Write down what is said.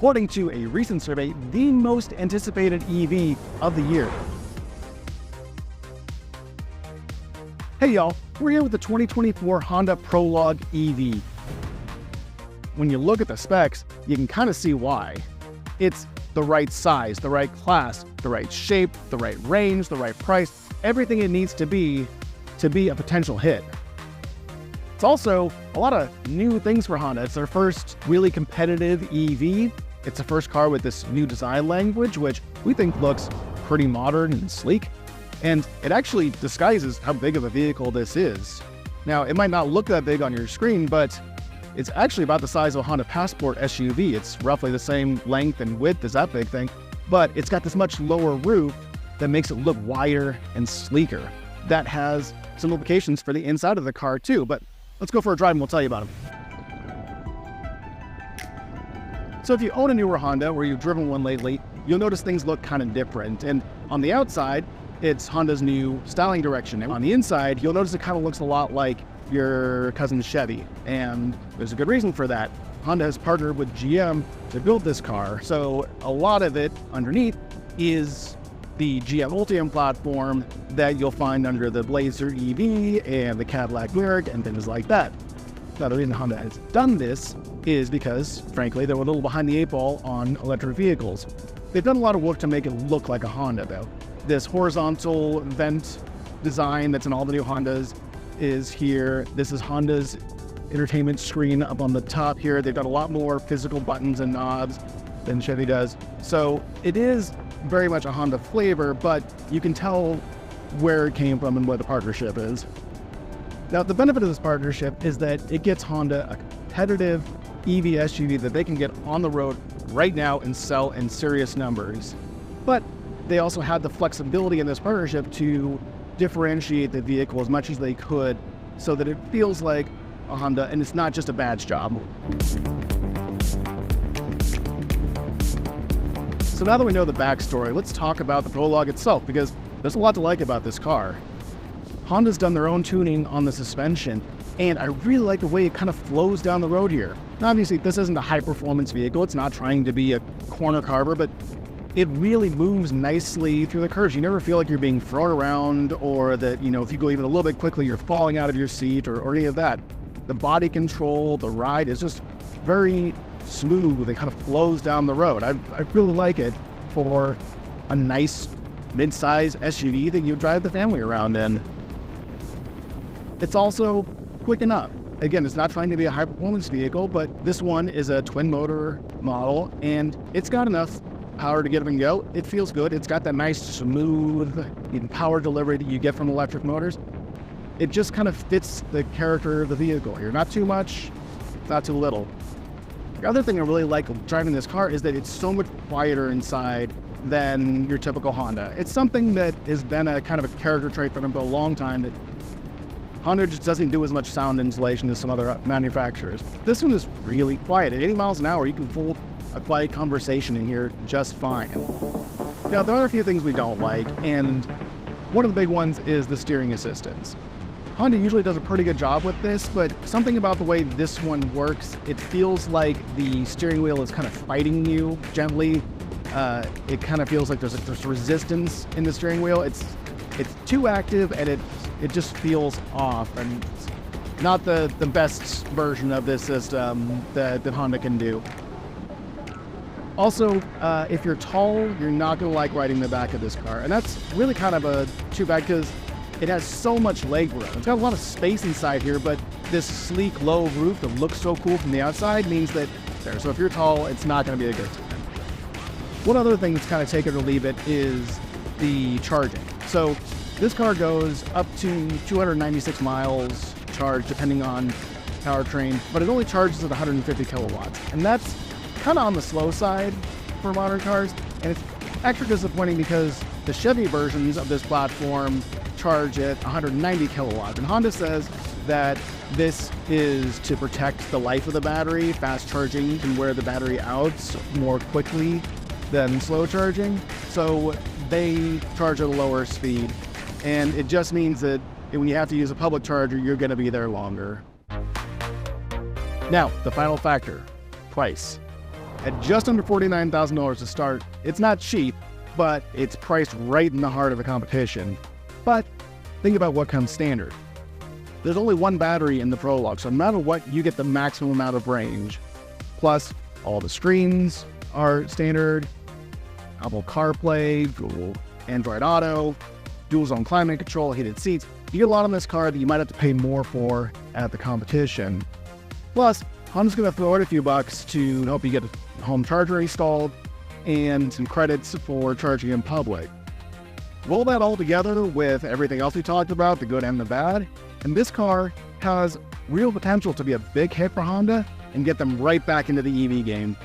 according to a recent survey, the most anticipated EV of the year. Hey y'all, we're here with the 2024 Honda Prologue EV. When you look at the specs, you can kind of see why. It's the right size, the right class, the right shape, the right range, the right price, everything it needs to be a potential hit. It's also a lot of new things for Honda. It's their first really competitive EV. It's the first car with this new design language, which we think looks pretty modern and sleek. And it actually disguises how big of a vehicle this is. Now, it might not look that big on your screen, but it's actually about the size of a Honda Passport SUV. It's roughly the same length and width as that big thing, but it's got this much lower roof that makes it look wider and sleeker. That has some implications for the inside of the car too, but let's go for a drive and we'll tell you about them. So if you own a newer Honda or you've driven one lately, you'll notice things look kind of different. And on the outside, it's Honda's new styling direction. And on the inside, you'll notice it kind of looks a lot like your cousin's Chevy. And there's a good reason for that. Honda has partnered with GM to build this car. So a lot of it underneath is the GM Ultium platform that you'll find under the Blazer EV and the Cadillac Lyriq and things like that. Now, the reason Honda has done this is because, frankly, they were a little behind the eight ball on electric vehicles. They've done a lot of work to make it look like a Honda, though. This horizontal vent design that's in all the new Hondas is here. This is Honda's entertainment screen up on the top here. They've got a lot more physical buttons and knobs than Chevy does. So it is very much a Honda flavor, but you can tell where it came from and what the partnership is. Now, the benefit of this partnership is that it gets Honda a competitive EV SUV that they can get on the road right now and sell in serious numbers. But they also had the flexibility in this partnership to differentiate the vehicle as much as they could so that it feels like a Honda and it's not just a badge job. So now that we know the backstory, let's talk about the Prologue itself, because there's a lot to like about this car. Honda's done their own tuning on the suspension, and I really like the way it kind of flows down the road here. Now, obviously, this isn't a high-performance vehicle. It's not trying to be a corner carver, but it really moves nicely through the curves. You never feel like you're being thrown around or that, if you go even a little bit quickly, you're falling out of your seat or any of that. The body control, the ride is just very smooth. It kind of flows down the road. I really like it for a nice mid-size SUV that you drive the family around in. It's also quick enough. Again, it's not trying to be a high-performance vehicle, but this one is a twin-motor model, and it's got enough power to get up and go. It feels good. It's got that nice, smooth, even power delivery that you get from electric motors. It just kind of fits the character of the vehicle here. Not too much, not too little. The other thing I really like driving this car is that it's so much quieter inside than your typical Honda. It's something that has been a kind of a character trait for them for a long time, that Honda just doesn't do as much sound insulation as some other manufacturers. This one is really quiet. At 80 miles an hour, you can hold a quiet conversation in here just fine. Now, there are a few things we don't like, and one of the big ones is the steering assistance. Honda usually does a pretty good job with this, but something about the way this one works, it feels like the steering wheel is kind of fighting you gently. It kind of feels like there's resistance in the steering wheel. It's too active, and it just feels off, and it's not the best version of this system that Honda can do. Also, if you're tall, you're not going to like riding the back of this car. And that's really kind of too bad, because it has so much leg room. It's got a lot of space inside here, but this sleek, low roof that looks so cool from the outside means that so if you're tall, it's not going to be a good time. One other thing that's kind of take it or leave it is the charging. So this car goes up to 296 miles charged, depending on powertrain, but it only charges at 150 kilowatts. And that's kind of on the slow side for modern cars, and it's extra disappointing because the Chevy versions of this platform charge at 190 kilowatts, and Honda says that this is to protect the life of the battery. Fast charging can wear the battery out more quickly than slow charging, so they charge at a lower speed, and it just means that when you have to use a public charger, you're going to be there longer. Now, the final factor, price. At just under $49,000 to start, it's not cheap, but it's priced right in the heart of the competition. But think about what comes standard. There's only one battery in the Prologue, so no matter what, you get the maximum amount of range. Plus, all the screens are standard, Apple CarPlay, Google Android Auto, dual zone climate control, heated seats. You get a lot on this car that you might have to pay more for at the competition. Plus, Honda's going to throw out a few bucks to help you get a home charger installed and some credits for charging in public. Roll that all together with everything else we talked about, the good and the bad, and this car has real potential to be a big hit for Honda and get them right back into the EV game.